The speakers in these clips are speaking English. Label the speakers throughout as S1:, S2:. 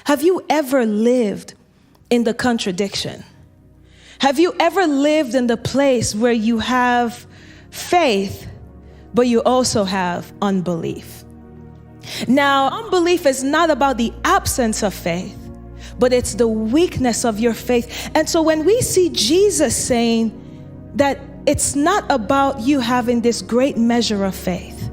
S1: Have you ever lived in the contradiction? Have you ever lived in the place where you have faith, but you also have unbelief? Now, unbelief is not about the absence of faith, but it's the weakness of your faith. And so when we see Jesus saying that it's not about you having this great measure of faith,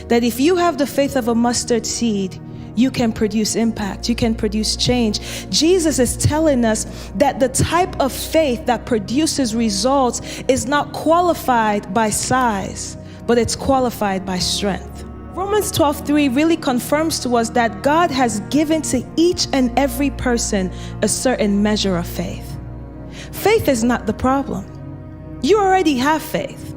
S1: that if you have the faith of a mustard seed, you can produce impact, you can produce change. Jesus is telling us that the type of faith that produces results is not qualified by size, but it's qualified by strength. Romans 12:3 really confirms to us that God has given to each and every person a certain measure of faith. Faith is not the problem. You already have faith.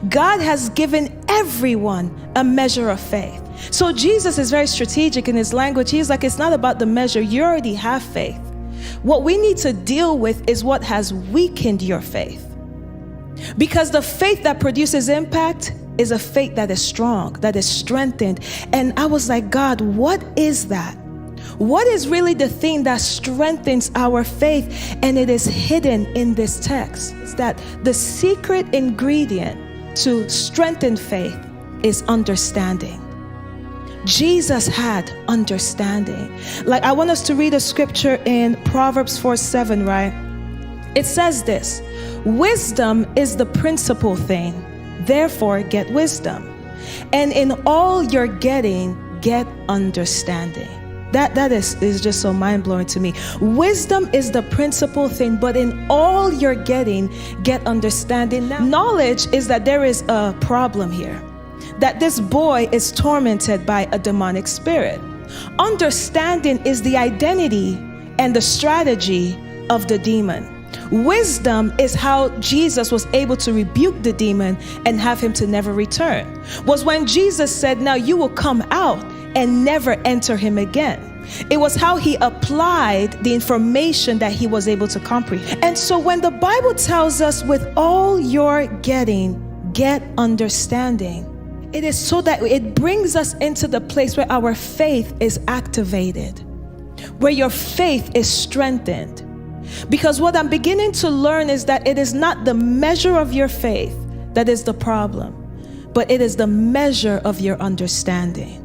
S1: God has given everyone a measure of faith. So Jesus is very strategic in his language. He's like, it's not about the measure. You already have faith. What we need to deal with is what has weakened your faith. Because the faith that produces impact is a faith that is strong, that is strengthened. And I was like, God, what is that? What is really the thing that strengthens our faith? And it is hidden in this text. It's that the secret ingredient to strengthen faith is understanding. Jesus had understanding. Like, I want us to read a scripture in Proverbs 4:7, right? It says this: wisdom is the principal thing, therefore get wisdom. And in all you're getting, get understanding. That is just so mind-blowing to me. Wisdom is the principal thing, but in all you're getting, get understanding. Now, knowledge is that there is a problem here, that this boy is tormented by a demonic spirit. Understanding is the identity and the strategy of the demon. Wisdom is how Jesus was able to rebuke the demon and have him to never return. Was when Jesus said, now you will come out and never enter him again. It was how he applied the information that he was able to comprehend. And so when the Bible tells us with all you're getting, get understanding, it is so that it brings us into the place where our faith is activated, where your faith is strengthened. Because what I'm beginning to learn is that it is not the measure of your faith that is the problem, but it is the measure of your understanding.